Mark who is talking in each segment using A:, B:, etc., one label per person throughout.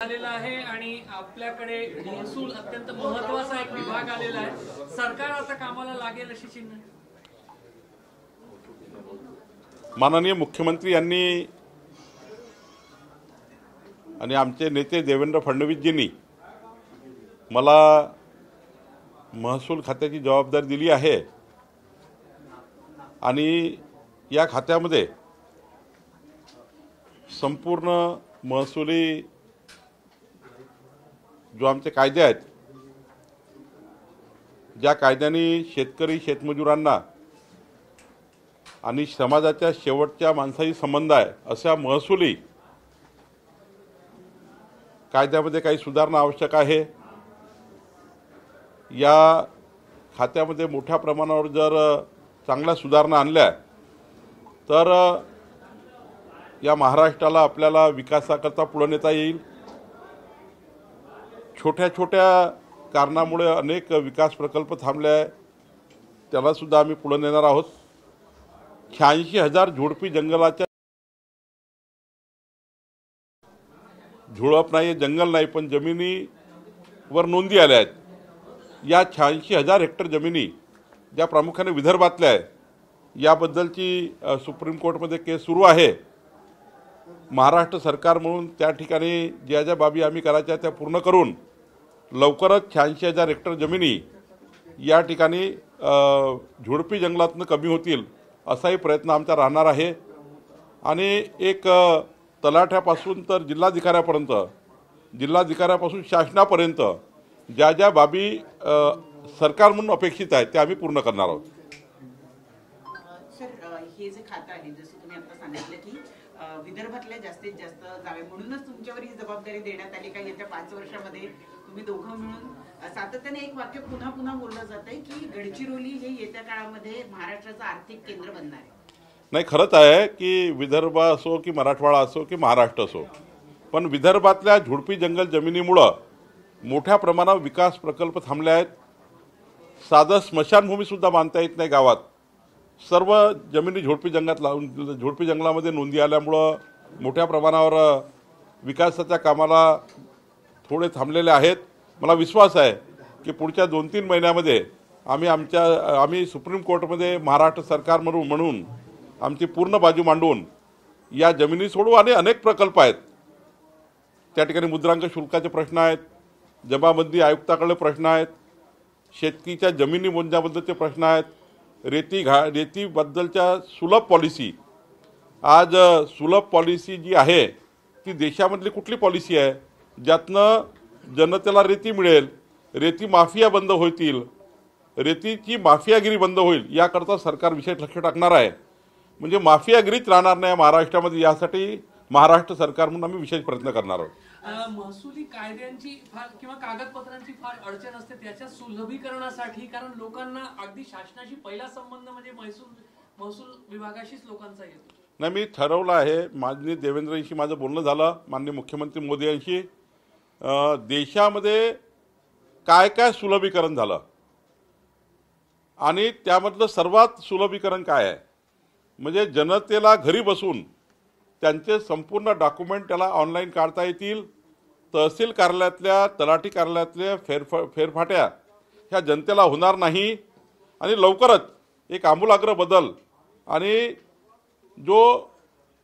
A: आलेला आहे आणि आपल्याकडे महसूल अत्यंत महत्त्वाचा एक विभाग आलेला आहे। सरकार आता कामाला लागेल अशी चिन्ह।
B: माननीय मुख्यमंत्री यांनी आणि आमचे नेते देवेंद्र फडणवीसजींनी मला महसूल खात्याची जबाबदारी दिली आहे आणि या खात्यामध्ये संपूर्ण महसुली जो आमचे कायदे आहेत, ज्या कायद्यांनी शेतकरी शेतमजुरांना आणि समाजाच्या शेवटच्या माणसाशी संबंध आहे अशा महसुली कायद्यामध्ये काही सुधारणा आवश्यक आहे। या खात्यामध्ये मोठ्या प्रमाणावर जर चांगल्या सुधारणा आणल्या तर या महाराष्ट्राला आपल्याला विकासाकरता पुढे नेता येईल। छोट्या छोट्या कारणामुळे अनेक विकास प्रकल्प थांबले आहे, त्याला सुद्धा आम्ही पुढे नेणार आहोत। 86,000 झुडपी जंगलाच्या झुडप नाही, जंगल नाही, पण जमिनीवर नोंदी आल्या आहेत। या 86,000 हेक्टर जमिनी ज्या प्रामुख्याने विदर्भातल्या आहे, याबद्दलची सुप्रीम कोर्टमध्ये केस सुरू आहे। महाराष्ट्र सरकार म्हणून त्या ठिकाणी ज्या ज्या बाबी आम्ही करायच्या त्या पूर्ण करून लवकरच 86,000 हेक्टर जमिनी या ठिकाणी झुडपी जंगलातनं कमी होतील असाही प्रयत्न आमचा राहणार आहे। आणि एक तलाठ्यापासून तर जिल्हाधिकाऱ्यापासून शासनापर्यंत ज्या ज्या बाबी सरकार म्हणून अपेक्षित आहेत त्या आम्ही पूर्ण करणार आहोत।
C: सर, हे जे खातं आहे, जसं तुम्ही आता सांगितलं की विदर्भातल्या जास्तीत जास्त जावे म्हणूनच तुमच्यावर ही जबाबदारी देण्यात आली का येत्या 5 वर्षामध्ये तुम्ही दोघं मिळून सातत्याने एक वाक्य पुन्हा पुन्हा बोललं जात आहे की गडचिरोली हे येत्या काळामध्ये महाराष्ट्राचं आर्थिक केंद्र बनणार आहे।
B: नाही, खरंच आहे की विदर्भ असो की मराठवाडा असो की महाराष्ट्र असो, पण विदर्भातल्या झुडपी जंगल जमिनीमुळे मोठ्या प्रमाणावर विकास प्रकल्प थांबले आहेत। साधं स्मशानभूमी सुद्धा बांधता येत नाही गावात। सर्व जमिनी झुडपी जंगलामध्ये नोंदी आल्यामुळं मोठ्या प्रमाणावर विकासाच्या कामाला थोडे थांबलेले आहेत। मला विश्वास आहे की पुढच्या 2-3 महिन्यामध्ये आम्ही सुप्रीम कोर्टमध्ये महाराष्ट्र सरकार म्हणून आमची पूर्ण बाजू मांडून या जमिनी सोडू। आणि अनेक प्रकल्प आहेत, त्या ठिकाणी मुद्रांक शुल्काचे प्रश्न आहेत, जमाबंदी आयुक्ताकडे प्रश्न आहेत, शेतकीच्या जमिनी मोजण्याबद्दलचे प्रश्न आहेत, रेतीबद्दलच्या सुलभ पॉलिसी। आज सुलभ पॉलिसी जी आहे ती देशामधली कुठली पॉलिसी आहे ज्यातनं जनतेला रेती मिळेल, रेती माफिया बंद होतील, रेतीची माफियागिरी बंद होईल, याकरता सरकार विशेष लक्ष टाकणार आहे। म्हणजे माफियागिरीच राहणार नाही महाराष्ट्रामध्ये, यासाठी महाराष्ट्र सरकार म्हणून आम्ही विशेष प्रयत्न करणार आहोत।
A: महसुली कायद्यांची फार किंवा कागदपत्रांची फार अडचण असते त्याच्या सुलभीकरणासाठी, कारण लोकांना अगदी शासनाशी पहिला संबंध म्हणजे महसूल विभागाशीच लोकांचा येतो।
B: नाही, मी ठरवलं आहे, माननीय देवेंद्रजींशी माझं बोलणं झालं, माननीय मुख्यमंत्री मोदी यांशी, देशामध्ये काय काय सुलभीकरण झालं आणि त्यामधलं सर्वात सुलभीकरण काय आहे म्हणजे जनतेला घरी बसून त्यांचे संपूर्ण डॉक्युमेंट त्याला ऑनलाईन काढता येतील। तहसील कार्यालयातल्या तलाठी कार्यालयातल्या फेरफाट्या ह्या जनतेला होणार नाही आणि लवकरच एक आमूलाग्र बदल आणि जो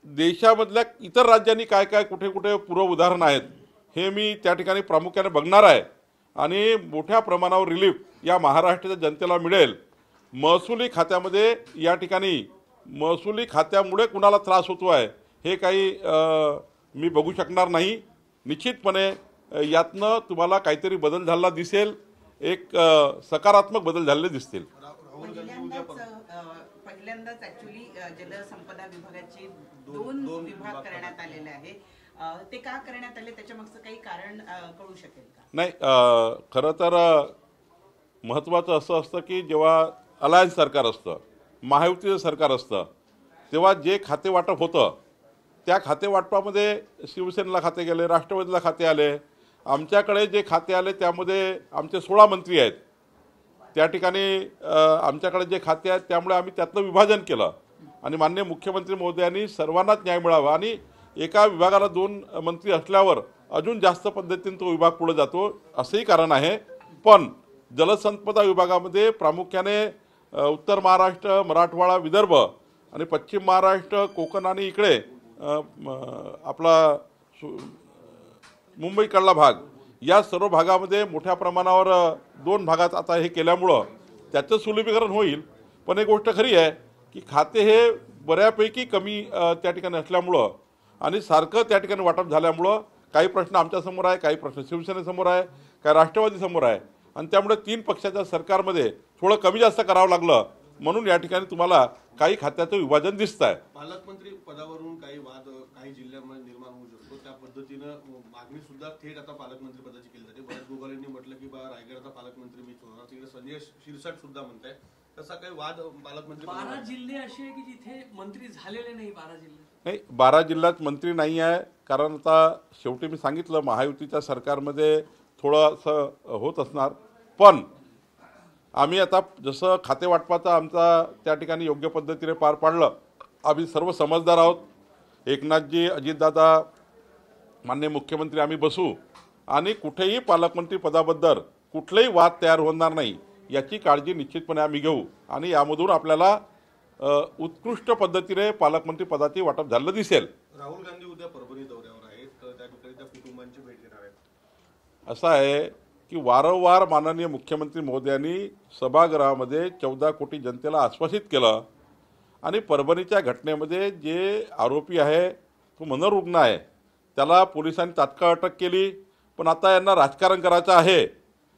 B: देशामधल्या इतर राज्यांनी काय काय कुठे कुठे पूर्व उदाहरण आहेत हे मी त्या ठिकाणी प्रामुख्याने बघणार आहे आणि मोठ्या प्रमाणावर रिलीफ या महाराष्ट्राच्या जनतेला मिळेल। महसुली खात्यामध्ये या ठिकाणी महसुली खात्यामुळे कुणाला त्रास होतो आहे हे काही मी बघू शकणार नाही। निश्चितपणे यातनं तुम्हाला काहीतरी बदल झालेला दिसेल, एक सकारात्मक बदल झालेले दिसतील।
C: पहिल्यांदाच ॲक्च्युअली जलसंपदा विभागाचे 2 विभाग करण्यात आलेले आहे, ते का करण्यात आले त्याच्या मागचं काही कारण कळू शकेल का?
B: नाही, खरं तर महत्त्वाचं असं असतं की जेव्हा अलायन्स सरकार असतं, महायुतीचं सरकार असतं, तेव्हा जे खाते वाटप होतं त्या खाते वाटपामध्ये शिवसेनेला खाते गेले, राष्ट्रवादीला खाते आले, आमच्याकडे जे खाते आले त्यामध्ये आमचे 16 मंत्री आहेत, त्या ठिकाणी आमच्याकडे जे खाते आहेत त्यामुळे आम्ही त्यातलं विभाजन केलं आणि माननीय मुख्यमंत्री महोदयांनी सर्वांनाच न्याय मिळावा आणि एका विभागाला 2 मंत्री असल्यावर अजून जास्त पद्धतीने तो विभाग पुढे जातो असंही कारण आहे. पण जलसंपदा विभागामध्ये प्रामुख्याने उत्तर महाराष्ट्र, मराठवाडा, विदर्भ आणि पश्चिम महाराष्ट्र, कोकण आणि इकडे आपला मुंबईकडला भाग, या सर्व भागामध्ये मोठ्या प्रमाणावर 2 भागात आता हे केल्यामुळं त्याचं सुलभीकरण होईल. पण एक गोष्ट खरी आहे की खाते हे बऱ्यापैकी कमी त्या ठिकाणी असल्यामुळं आणि सारखं त्या ठिकाणी वाटप झाल्यामुळं काही प्रश्न आमच्यासमोर आहे, काही प्रश्न शिवसेनेसमोर आहे, काही राष्ट्रवादीसमोर आहे आणि त्यामुळे 3 पक्षाच्या सरकारमध्ये थोडं कमी जास्त करावं लागलं. म्हणून या ठिकाणी तुम्हाला काही खात्याचं विभाजन दिसत आहे.
D: पालकमंत्री पदावरून काही वाद काही जिल्ह्यांमध्ये निर्माण होऊ शकतो, त्या पद्धतीनं मागणी सुद्धा थेट आता पालकमंत्री पदाची केली जाते. बऱ्याच गोगालेंनी म्हटलं की रायगडचा पालकमंत्री मीच होणार, तिकडे संजय शिरसाट सुद्धा म्हणताय. तसा काही वाद पालकमंत्री
A: 12 जिल्हे असे आहे की जिथे मंत्री झालेले नाही. 12 जिल्हे
B: नाही, 12 जिल्ह्यात मंत्री नाही आहे. कारण आता शेवटी मी सांगितलं महायुतीच्या सरकारमध्ये थोडंसं होत असणार. पण आम्ही आता जसं खाते वाटपाचं आमचा त्या ठिकाणी योग्य पद्धतीने पार पाडलं. आम्ही सर्व समजदार आहोत. एकनाथजी, अजितदादा, माननीय मुख्यमंत्री आम्ही बसू आणि कुठेही पालकमंत्री पदाबद्दल कुठलेही वाद तयार होणार नाही याची काळजी निश्चितपणे आम्ही घेऊ आणि यामधून आपल्याला उत्कृष्ट पद्धतीने पालकमंत्री पदाची वाटप झालेलं दिसेल.
D: राहुल गांधी उद्या परभणी दौऱ्यावर आहेत, तर त्या ठिकाणी त्या कुटुंबांची भेट घेणार आहेत.
B: असं आहे की वारंवार माननीय मुख्यमंत्री महोदयांनी सभागृहामध्ये 14 कोटी जनतेला आश्वासित केलं आणि परभणीच्या घटनेमध्ये जे आरोपी आहे तो मनोरुग्ण आहे, त्याला पोलिसांनी तात्काळ अटक केली. पण आता यांना राजकारण करायचं आहे.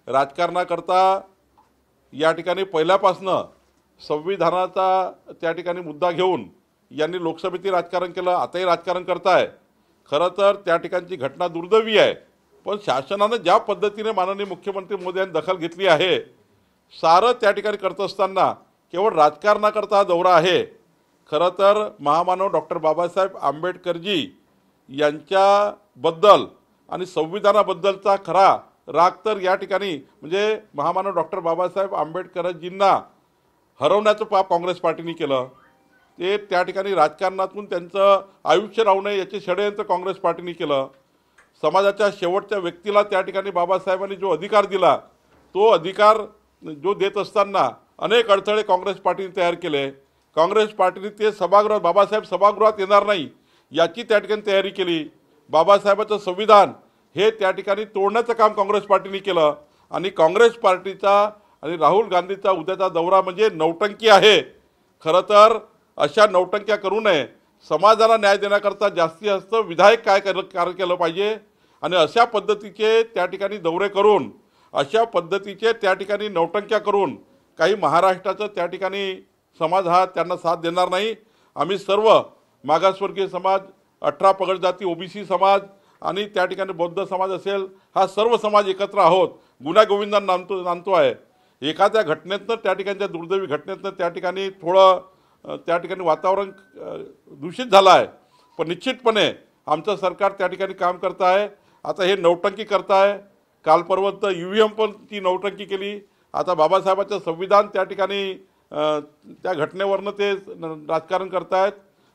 B: राजकारणाकरता या ठिकाणी पहिल्यापासनं संविधानाचा त्या ठिकाणी मुद्दा घेऊन यांनी लोकसभेतील राजकारण केलं, आताही राजकारण करताय. खरं तर त्या ठिकाणची घटना दुर्दैवी आहे. पण शासनानं ज्या पद्धतीने माननीय मुख्यमंत्री मोदयांनी दखल घेतली आहे, सारं त्या ठिकाणी करत असताना केवळ राजकारणाकरता हा दौरा आहे. खरं तर महामानव डॉक्टर बाबासाहेब आंबेडकरजी यांच्याबद्दल आणि संविधानाबद्दलचा खरा राग तर या ठिकाणी म्हणजे महामानव डॉक्टर बाबासाहेब आंबेडकरजींना हरवण्याचं पाप काँग्रेस पार्टीने केलं. ते त्या ठिकाणी राजकारणातून त्यांचं आयुष्य राहू नये याचे षडयंत्र काँग्रेस पार्टीने केलं. समाजाच्या शेवटच्या व्यक्तीला त्या ठिकाणी बाबासाहेबांनी जो अधिकार दिला, तो अधिकार जो देत असताना अनेक अडथळे काँग्रेस पार्टीने तयार केले. काँग्रेस पार्टीने ते सभागृहात बाबासाहेब सभागृहात येणार नाही याची त्या ठिकाणी तयारी केली. बाबासाहेबांचं संविधान हे त्या ठिकाणी तोडण्याचं काम काँग्रेस पार्टीने केलं आणि काँग्रेस पार्टीचा आणि राहुल गांधीचा उद्याचा दौरा म्हणजे नौटंकी आहे. खरं तर अशा नौटंक्या करू नये. समाजाला न्याय देण्याकरता जास्तीत जास्त विधायक काय कार्य केलं पाहिजे आणि अशा पद्धतीचे त्या ठिकाणी दौरे करून अशा पद्धतीचे त्या ठिकाणी नौटंक्या करून काही महाराष्ट्राचं त्या ठिकाणी समाज हा त्यांना साथ देणार नाही. आम्ही सर्व मागासवर्गीय समाज, 18 पगड जाती, ओबीसी समाज आणि त्या ठिकाणी बौद्ध समाज असेल, हा सर्व समाज एकत्र आहोत. गुण्यागोविंदांना नांदतो आहे. एखाद्या घटनेतनं त्या ठिकाणच्या दुर्दैवी घटनेतनं त्या ठिकाणी थोडं त्या ठिकाणी वातावरण दूषित झालं आहे. पण निश्चितपणे आमचं सरकार त्या ठिकाणी काम करत आहे. आता हे नौटंकी करत आहे. काल परवा UVM पण ती नौटंकी केली. आता बाबासाहेबांचं संविधान त्या ठिकाणी त्या घटनेवरनं ते राजकारण करतायत.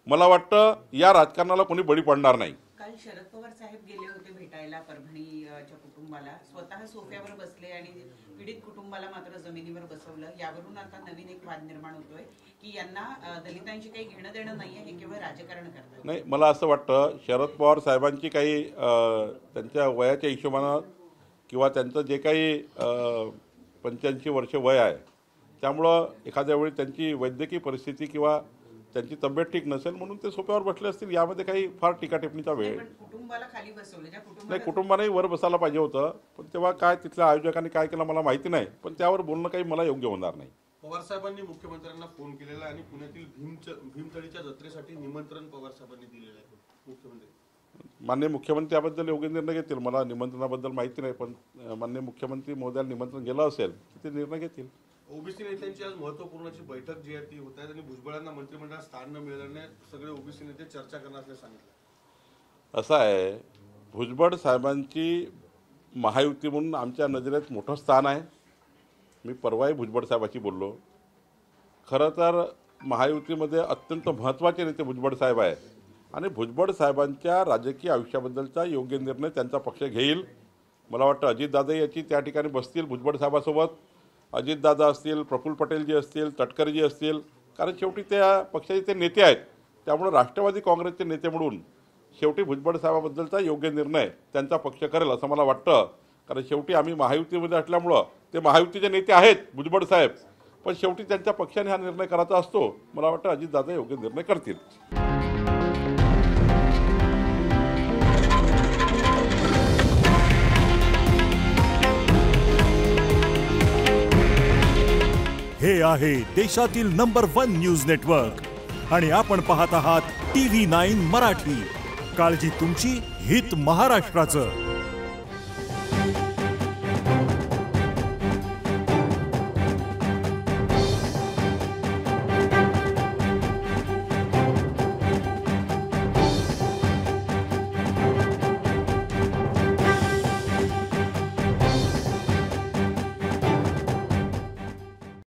B: मला वाटतं या राजकारणाला कोणी बळी पडणार नाही.
C: काल शरद पवार साहेब गेले होते भेटायला परभणीच्या कुटुंबाला, स्वतः सोफ्यावर बसले आणि पीडित कुटुंबाला मात्र जमिनीवर बसवलं. यावरून आता नवीन एक वाद निर्माण होतोय की यांना दलितांशी काही घेणं देणं नाहीये, हे केवळ राजकारण करतात.
B: नाही, मला असं वाटतं शरद पवार साहेबांची काही त्यांच्या वयाच्या हिशोबानं किंवा त्यांचं जे काही 85 वर्ष वय आहे त्यामुळं एखाद्या वेळी त्यांची वैद्यकीय परिस्थिती किंवा त्यांची तब्येत ठीक नसेल म्हणून ते सोप्यावर बसले असतील. यामध्ये काही फार टीकाटिप्पणीचा वेळ
C: कुटुंबाला खाली बसवलं,
B: नाही, कुटुंबानेही वर बसायला पाहिजे होतं. पण तेव्हा काय तिथल्या आयोजकांनी काय केलं मला माहिती नाही. पण त्यावर बोलणं काही मला योग्य होणार नाही.
D: पवार साहेबांनी मुख्यमंत्र्यांना फोन केलेला आणि पुण्यातील भीमतळीच्या जत्रेसाठी निमंत्रण पवार साहेबांनी दिलेलं आहे. मुख्यमंत्री
B: माननीय मुख्यमंत्री याबद्दल योग्य निर्णय घेतील. मला निमंत्रणाबद्दल माहिती नाही. पण माननीय मुख्यमंत्री महोदयाला निमंत्रण गेलं असेल तर ते निर्णय घेतील.
D: ओबीसी नेत्यांची आज महत्वपूर्णची बैठक जी आहे ती होत आहे आणि भुजबळांना मंत्रिमंडळात स्थान न मिळाल्याने सगळे ओबीसी नेते चर्चा करणार असल्याचं सांगितलं.
B: असं आहे, भुजबळ साहेबांची महायुती म्हणून आमच्या नजरेत मोठं स्थान आहे. मी परवाही भुजबळ साहेबांशी बोललो. खरं तर महायुतीमध्ये अत्यंत महत्त्वाचे नेते भुजबळ साहेब आहे आणि भुजबळ साहेबांच्या राजकीय आयुष्याबद्दलचा योग्य निर्णय त्यांचा पक्ष घेईल. मला वाटतं अजितदादा याची त्या ठिकाणी बसतील भुजबळ साहेबासोबत. अजितदादा असतील, प्रफुल्ल पटेल जी असतील, तटकरे जी असतील, कारण शेवटी त्या पक्षाचे ते नेते आहेत. त्यामुळे राष्ट्रवादी काँग्रेसचे नेते म्हणून शेवटी भुजबळ साहेबाबद्दलचा योग्य निर्णय त्यांचा पक्ष करेल असं मला वाटतं. कारण शेवटी आम्ही महायुतीमध्ये असल्यामुळं ते महायुतीचे नेते आहेत भुजबळ साहेब, पण शेवटी त्यांच्या पक्षाने हा निर्णय करायचा असतो. मला वाटतं अजितदादा योग्य निर्णय करतील.
E: हे आहे देशातील नंबर 1 न्यूज नेटवर्क आणि आपण पाहत आहात TV9 मराठी. काळजी तुमची, हित महाराष्ट्राचं.